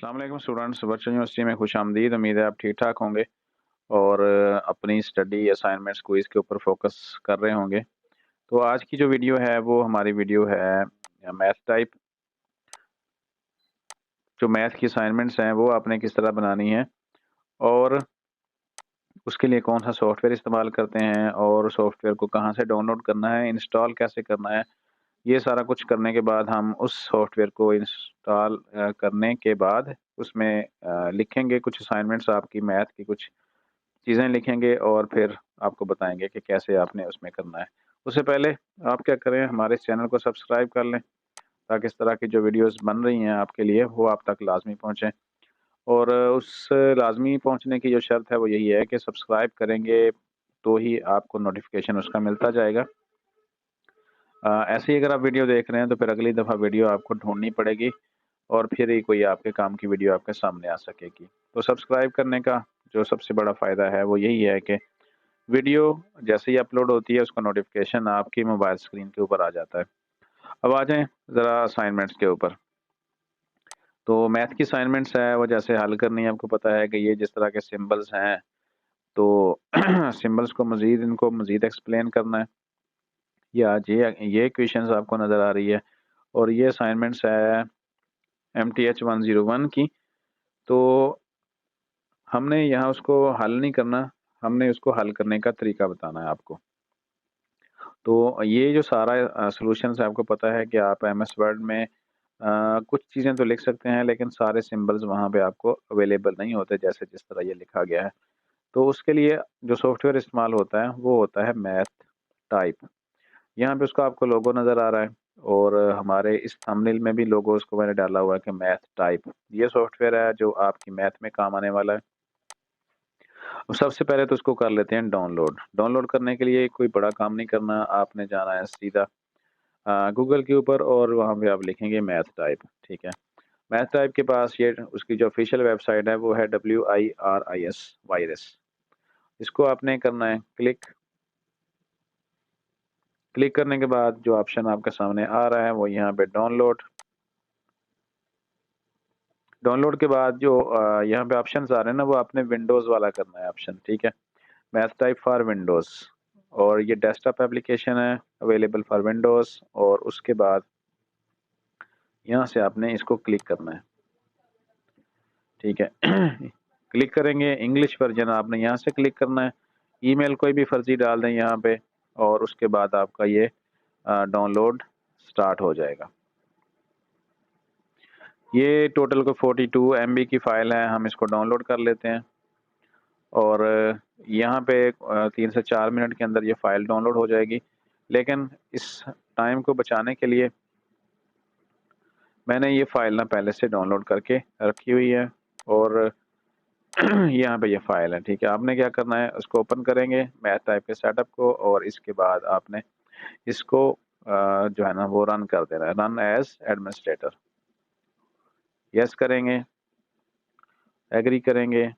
अस्सलाम वालेकुम students, virtual university में खुशामदीद। उम्मीद है आप ठीक ठाक होंगे और अपनी स्टडी असाइनमेंट्स क्विज के ऊपर फोकस कर रहे होंगे। तो आज की जो वीडियो है वो हमारी वीडियो है मैथ टाइप। जो मैथ की असाइनमेंट्स हैं वो आपने किस तरह बनानी है और उसके लिए कौन सा सॉफ्टवेयर इस्तेमाल करते हैं और सॉफ्टवेयर को कहाँ से डाउनलोड करना है, इंस्टॉल कैसे करना है। ये सारा कुछ करने के बाद हम उस सॉफ्टवेयर को इंस्टॉल करने के बाद उसमें लिखेंगे कुछ असाइनमेंट्स, आपकी मैथ की कुछ चीज़ें लिखेंगे और फिर आपको बताएंगे कि कैसे आपने उसमें करना है। उससे पहले आप क्या करें, हमारे इस चैनल को सब्सक्राइब कर लें ताकि इस तरह की जो वीडियोस बन रही हैं आपके लिए वो आप तक लाजमी पहुँचें। और उस लाजमी पहुँचने की जो शर्त है वो यही है कि सब्सक्राइब करेंगे तो ही आपको नोटिफिकेशन उसका मिलता जाएगा। ऐसे ही अगर आप वीडियो देख रहे हैं तो फिर अगली दफ़ा वीडियो आपको ढूंढनी पड़ेगी और फिर ही कोई आपके काम की वीडियो आपके सामने आ सकेगी। तो सब्सक्राइब करने का जो सबसे बड़ा फ़ायदा है वो यही है कि वीडियो जैसे ही अपलोड होती है उसका नोटिफिकेशन आपकी मोबाइल स्क्रीन के ऊपर आ जाता है। अब आ जाएं ज़रा असाइनमेंट्स के ऊपर। तो मैथ की असाइनमेंट्स है वो जैसे हल करनी है, आपको पता है कि ये जिस तरह के सिंबल्स हैं तो सिंबल्स को मज़ीद इनको मज़ीद एक्सप्लेन करना है। या ये क्वेश्चंस आपको नज़र आ रही है और ये असाइनमेंट्स है MTH 101 की। तो हमने यहाँ उसको हल नहीं करना, हमने उसको हल करने का तरीका बताना है आपको। तो ये जो सारा सॉल्यूशंस है, आपको पता है कि आप MS वर्ड में कुछ चीज़ें तो लिख सकते हैं लेकिन सारे सिंबल्स वहाँ पे आपको अवेलेबल नहीं होते जैसे जिस तरह ये लिखा गया है। तो उसके लिए जो सॉफ्टवेयर इस्तेमाल होता है वो होता है मैथ टाइप। यहाँ पे उसका आपको लोगो नज़र आ रहा है और हमारे इस थंबनेल में भी लोगो उसको मैंने डाला हुआ है कि मैथ टाइप। ये सॉफ्टवेयर है जो आपकी मैथ में काम आने वाला है। अब सबसे पहले तो उसको कर लेते हैं डाउनलोड। डाउनलोड करने के लिए कोई बड़ा काम नहीं करना, आपने जाना है सीधा गूगल के ऊपर और वहाँ पे आप लिखेंगे मैथ टाइप, ठीक है। मैथ टाइप के पास ये उसकी जो ऑफिशियल वेबसाइट है वो है WIRIS वायरस। इसको आपने करना है क्लिक। क्लिक करने के बाद जो ऑप्शन आपके सामने आ रहा है वो यहाँ पे डाउनलोड। डाउनलोड के बाद जो यहाँ पे ऑप्शन आ रहे हैं ना वो आपने विंडोज़ वाला करना है ऑप्शन, ठीक है। मैथ टाइप फॉर विंडोज़ और ये डेस्कटॉप एप्लीकेशन है अवेलेबल फॉर विंडोज़। और उसके बाद यहाँ से आपने इसको क्लिक करना है, ठीक है। क्लिक करेंगे, इंग्लिश वर्जन आपने यहाँ से क्लिक करना है। ईमेल कोई भी फर्जी डाल दें यहाँ पे और उसके बाद आपका ये डाउनलोड स्टार्ट हो जाएगा। ये टोटल को 42 MB की फ़ाइल है, हम इसको डाउनलोड कर लेते हैं और यहाँ पे 3 से 4 मिनट के अंदर ये फ़ाइल डाउनलोड हो जाएगी। लेकिन इस टाइम को बचाने के लिए मैंने ये फ़ाइल ना पहले से डाउनलोड करके रखी हुई है और यहाँ पे ये फ़ाइल है, ठीक है। आपने क्या करना है, उसको ओपन करेंगे मैथ टाइप के सेटअप को और इसके बाद आपने इसको जो है ना वो रन कर देना है, रन एज एडमिनिस्ट्रेटर। यस करेंगे, एग्री करेंगे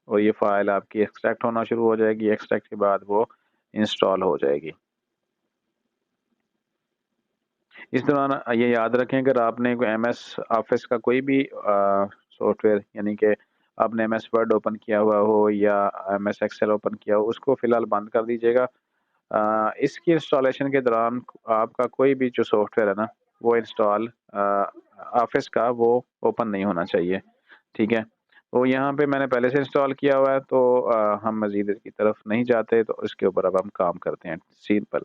और ये फ़ाइल आपकी एक्सट्रैक्ट होना शुरू हो जाएगी। एक्सट्रैक्ट के बाद वो इंस्टॉल हो जाएगी। इस दौरान ये याद रखें, अगर आपने MS ऑफिस का कोई भी सॉफ्टवेयर यानी कि आपने MS वर्ड ओपन किया हुआ हो या MS एक्सेल ओपन किया हो, उसको फ़िलहाल बंद कर दीजिएगा। इसकी इंस्टॉलेशन के दौरान आपका कोई भी जो सॉफ्टवेयर है ना वो इंस्टॉल ऑफिस का वो ओपन नहीं होना चाहिए, ठीक है। तो यहाँ पे मैंने पहले से इंस्टॉल किया हुआ है तो हम मज़ीद की तरफ नहीं जाते, तो इसके ऊपर अब हम काम करते हैं सिंपल।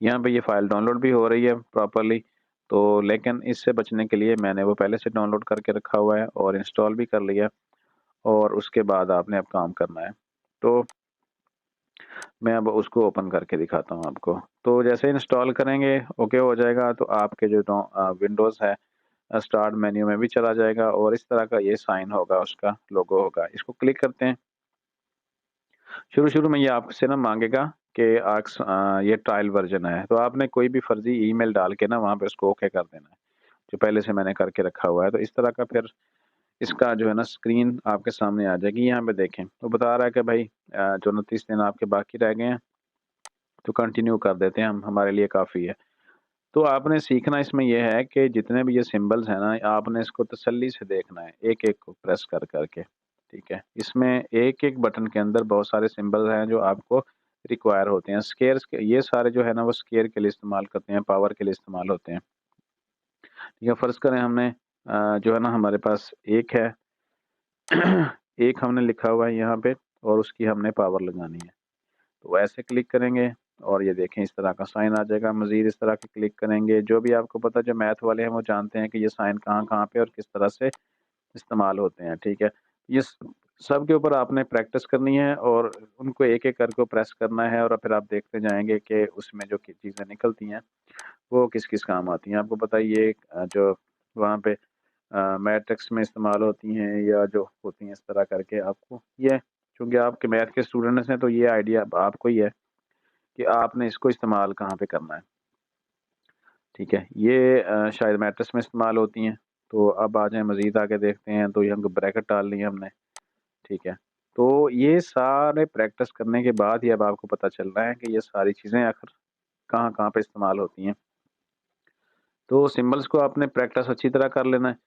यहाँ पे ये फ़ाइल डाउनलोड भी हो रही है प्रॉपर्ली, तो लेकिन इससे बचने के लिए मैंने वो पहले से डाउनलोड करके रखा हुआ है और इंस्टॉल भी कर लिया और उसके बाद आपने अब काम करना है। तो मैं अब उसको ओपन करके दिखाता हूँ आपको। तो जैसे इंस्टॉल करेंगे ओके हो जाएगा तो आपके जो विंडोज़ है स्टार्ट मेन्यू में भी चला जाएगा और इस तरह का ये साइन होगा, उसका लोगो होगा। इसको क्लिक करते हैं। शुरू-शुरू में ये आपसे ना माँगेगा कि ये ट्रायल वर्ज़न है, तो आपने कोई भी फर्ज़ी ईमेल डाल के ना वहाँ पे उसको ओके कर देना है, जो पहले से मैंने करके रखा हुआ है। तो इस तरह का फिर इसका जो है ना स्क्रीन आपके सामने आ जाएगी। यहाँ पे देखें, तो बता रहा है कि भाई जो 29 दिन आपके बाकी रह गए हैं, तो कंटिन्यू कर देते हैं हम, हमारे लिए काफ़ी है। तो आपने सीखना इसमें यह है कि जितने भी ये सिंबल्स हैं ना, आपने इसको तसल्ली से देखना है, एक-एक को प्रेस कर कर के, ठीक है? इसमें एक-एक बटन के अंदर बहुत सारे सिंबल हैं जो आपको रिक्वायर होते हैं। स्केयर्स के ये सारे जो है ना वो स्केयर के लिए इस्तेमाल करते हैं, पावर के लिए इस्तेमाल होते हैं। ठीक है, फ़र्ज़ करें हमने जो है ना हमारे पास 1 है, 1 हमने लिखा हुआ है यहाँ पे और उसकी हमने पावर लगानी है। तो ऐसे क्लिक करेंगे और ये देखें इस तरह का साइन आ जाएगा। मज़ीद इस तरह के क्लिक करेंगे, जो भी आपको पता है, जो मैथ वाले हैं वो जानते हैं कि ये साइन कहाँ-कहाँ पे और किस तरह से इस्तेमाल होते हैं, ठीक है? ये सब के ऊपर आपने प्रैक्टिस करनी है और उनको एक-एक करके प्रेस करना है और फिर आप देखते जाएँगे कि उसमें जो की चीज़ें निकलती हैं, वो किस-किस काम आती हैं। आपको पता है ये जो वहाँ पे मैट्रिक्स में इस्तेमाल होती हैं या जो होती हैं इस तरह करके आपको ये चूँकि आपके मैथ के स्टूडेंट्स हैं तो ये आइडिया अब आपको ही है कि आपने इसको इस्तेमाल कहाँ पे करना है, ठीक है? ये शायद मैट्रिक्स में इस्तेमाल होती हैं। तो अब आ जाएँ मज़ीद आगे देखते हैं तो यहाँ पे ब्रैकेट डाल ली है हमने, ठीक है? तो ये सारे प्रैक्टिस करने के बाद ही अब आपको पता चल रहा है कि ये सारी चीज़ें आखिर कहाँ-कहाँ पे इस्तेमाल होती हैं। तो सिंबल्स को आपने प्रैक्टिस अच्छी तरह कर लेना है।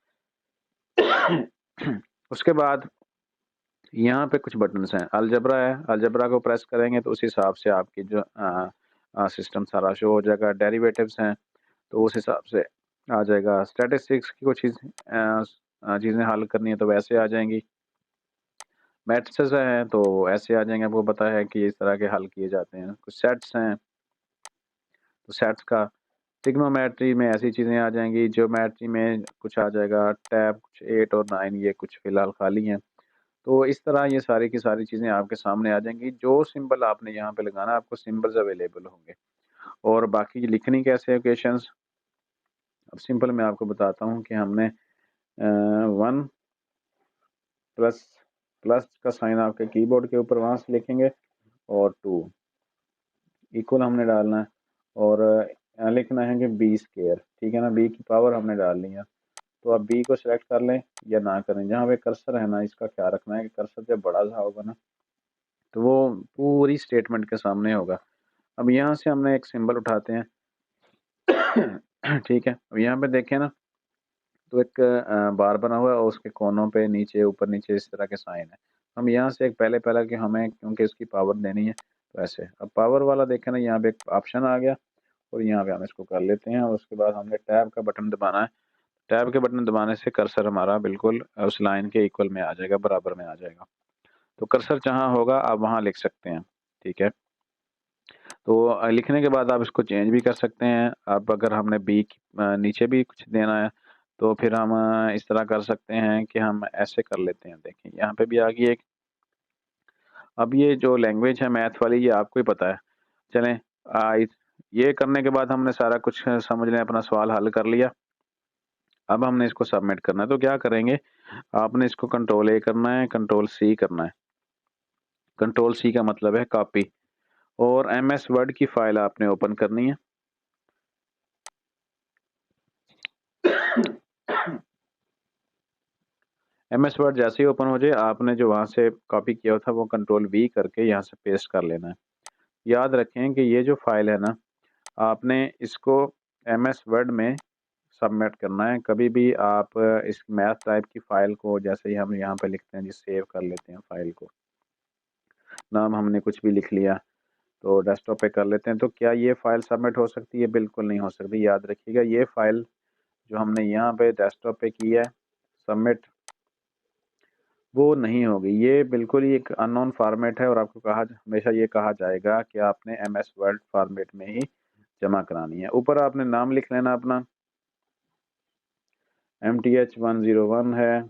उसके बाद यहाँ पे कुछ बटन्स हैं, अलजेब्रा है, अलजेब्रा को प्रेस करेंगे तो उस हिसाब से आपकी जो सिस्टम सारा शो हो जाएगा। डेरिवेटिव्स हैं, तो उस हिसाब से आ जाएगा। स्टैटिस्टिक्स की कुछ चीज़ें हल करनी है तो वैसे आ जाएँगी। मैट्रिसेस हैं तो ऐसे आ जाएँगे, आपको पता है कि इस तरह के हल किए जाते हैं। कुछ सेट्स हैं, तो सेट्स का ट्रिग्नोमेट्री में ऐसी चीज़ें आ जाएँगी, ज्योमेट्री में कुछ आ जाएगा, टैब कुछ 8 और 9 ये कुछ फ़िलहाल खाली हैं। तो इस तरह ये सारी की सारी चीज़ें आपके सामने आ जाएँगी। जो सिंबल आपने यहाँ पे लगाना है, आपको सिंबल्स अवेलेबल होंगे और बाकी लिखनी कैसे है इक्वेशंस, अब सिंपल मैं आपको बताता हूँ कि हमने 1 प्लस प्लस का साइन आपके कीबोर्ड के ऊपर वहाँ से लिखेंगे और 2 इक्वल हमने डालना है और लिखना है कि बी स्क्वायर, ठीक है ना? बी की पावर हमने डाल ली है। तो आप बी को सिलेक्ट कर लें या ना करें। जहाँ पे कर्सर है ना, इसका ख्याल रखना है कि कर्सर जब बड़ा सा होगा ना, तो वो पूरी स्टेटमेंट के सामने होगा। अब यहाँ से हमने एक सिंबल उठाते हैं, ठीक है? अब यहाँ पे देखें ना, तो एक बार बना हुआ है और उसके कोनों पे नीचे, ऊपर नीचे इस तरह के साइन है। हम यहाँ से एक पहले कि हमें क्योंकि इसकी पावर देनी है, तो ऐसे। अब पावर वाला देखें ना, यहाँ पे एक ऑप्शन आ गया और यहाँ पे हम इसको कर लेते हैं और उसके बाद हमने टैब का बटन दबाना है। टैब के बटन दबाने से कर्सर हमारा बिल्कुल उस लाइन के इक्वल में आ जाएगा, बराबर में आ जाएगा। तो कर्सर जहाँ होगा आप वहाँ लिख सकते हैं, ठीक है? तो लिखने के बाद आप इसको चेंज भी कर सकते हैं। अब अगर हमने बी नीचे भी कुछ देना है, तो फिर हम इस तरह कर सकते हैं कि हम ऐसे कर लेते हैं। देखिए यहाँ पे भी आ गई एक। अब ये जो लैंग्वेज है मैथ वाली, ये आपको ही पता है। चलें ये करने के बाद हमने सारा कुछ समझ लें, अपना सवाल हल कर लिया। अब हमने इसको सबमिट करना है, तो क्या करेंगे, आपने इसको कंट्रोल ए करना है, कंट्रोल सी करना है। कंट्रोल सी का मतलब है कॉपी और एमएस वर्ड की फाइल आपने ओपन करनी है। एमएस वर्ड जैसे ही ओपन हो जाए, आपने जो वहाँ से कॉपी किया था वो कंट्रोल वी करके यहाँ से पेस्ट कर लेना है। याद रखें कि ये जो फाइल है ना, आपने इसको एमएस वर्ड में सबमिट करना है। कभी भी आप इस मैथ टाइप की फाइल को, जैसे ही हम यहाँ पे लिखते हैं जी, सेव कर लेते हैं फाइल को, नाम हमने कुछ भी लिख लिया तो डेस्कटॉप पे कर लेते हैं, तो क्या ये फाइल सबमिट हो सकती है? बिल्कुल नहीं हो सकती। याद रखिएगा, ये फाइल जो हमने यहाँ पे डेस्कटॉप पे की है सबमिट, वो नहीं होगी। ये बिल्कुल ही एक अननोन फॉर्मेट है और आपको हमेशा ये कहा जाएगा कि आपने एमएस वर्ड फॉर्मेट में ही जमा करानी है। ऊपर आपने नाम लिख लेना अपना, MTH101 है,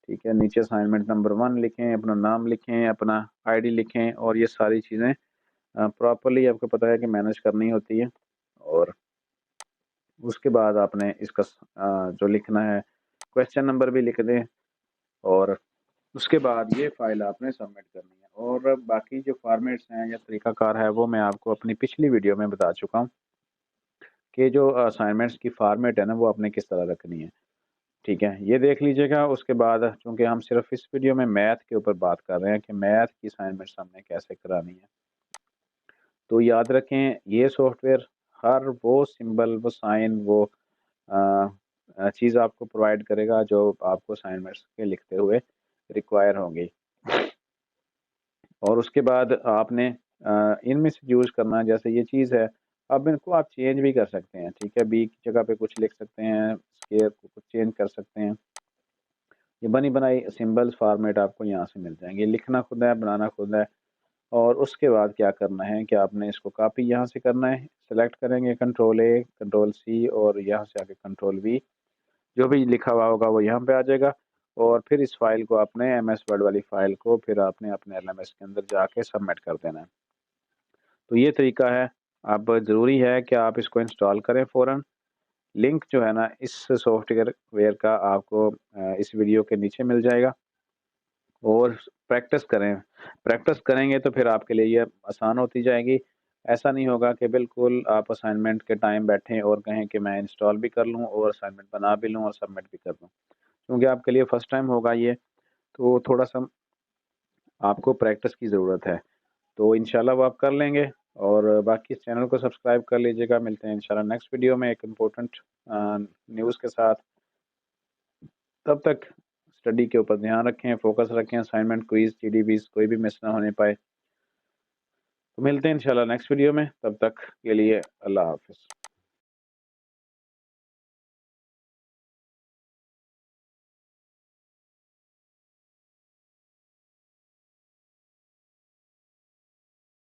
ठीक है? नीचे असाइनमेंट नंबर 1 लिखें, अपना नाम लिखें, अपना आईडी लिखें और ये सारी चीज़ें प्रॉपर्ली आपको पता है कि मैनेज करनी होती है। और उसके बाद आपने इसका जो लिखना है, क्वेश्चन नंबर भी लिख दें और उसके बाद ये फाइल आपने सबमिट करनी है। और बाकी जो फॉर्मेट्स हैं या तरीकाकार है, वो मैं आपको अपनी पिछली वीडियो में बता चुका हूँ कि जो असाइनमेंट्स की फॉर्मेट है ना, वो आपने किस तरह रखनी है, ठीक है? ये देख लीजिएगा। उसके बाद चूँकि हम सिर्फ इस वीडियो में मैथ के ऊपर बात कर रहे हैं कि मैथ की असाइनमेंट्स हमने कैसे करानी है, तो याद रखें ये सॉफ्टवेयर हर वो सिंबल, वो साइन, वो चीज़ आपको प्रोवाइड करेगा जो आपको असाइनमेंट्स के लिखते हुए रिक्वायर होंगी। और उसके बाद आपने इनमें से यूज़ करना, जैसे ये चीज़ है, अब इनको आप चेंज भी कर सकते हैं, ठीक है। बी की जगह पे कुछ लिख सकते हैं, स्क्वायर को कुछ चेंज कर सकते हैं। ये बनी बनाई सिंबल्स फॉर्मेट आपको यहाँ से मिल जाएंगे। लिखना खुद है, बनाना खुद है। और उसके बाद क्या करना है कि आपने इसको कॉपी यहाँ से करना है, सेलेक्ट करेंगे कंट्रोल ए, कंट्रोल सी, और यहाँ से आके कंट्रोल वी। जो भी लिखा हुआ होगा वो यहाँ पे आ जाएगा। और फिर इस फाइल को आपने, एम एस वर्ड वाली फाइल को, फिर आपने अपने LMS के अंदर जाके सबमिट कर देना है। तो ये तरीका है। अब ज़रूरी है कि आप इसको इंस्टॉल करें फ़ौरन। लिंक जो है ना इस सॉफ्टवेयर का आपको इस वीडियो के नीचे मिल जाएगा। और प्रैक्टिस करें, प्रैक्टिस करेंगे तो फिर आपके लिए ये आसान होती जाएगी। ऐसा नहीं होगा कि बिल्कुल आप असाइनमेंट के टाइम बैठें और कहें कि मैं इंस्टॉल भी कर लूँ और असाइनमेंट बना भी लूँ और सबमिट भी कर दूँ, क्योंकि आपके लिए फर्स्ट टाइम होगा ये। तो थोड़ा-सा आपको प्रैक्टिस की ज़रूरत है। तो इंशाल्लाह वो आप कर लेंगे। और बाकी इस चैनल को सब्सक्राइब कर लीजिएगा। मिलते हैं इंशाल्लाह नेक्स्ट वीडियो में एक इम्पोर्टेंट न्यूज़ के साथ। तब तक स्टडी के ऊपर ध्यान रखें, फोकस रखें, असाइनमेंट, क्विज़, GDBs कोई भी मिस ना होने पाए। तो मिलते हैं इंशाल्लाह नेक्स्ट वीडियो में, तब तक के लिए अल्लाह हाफ़िज़।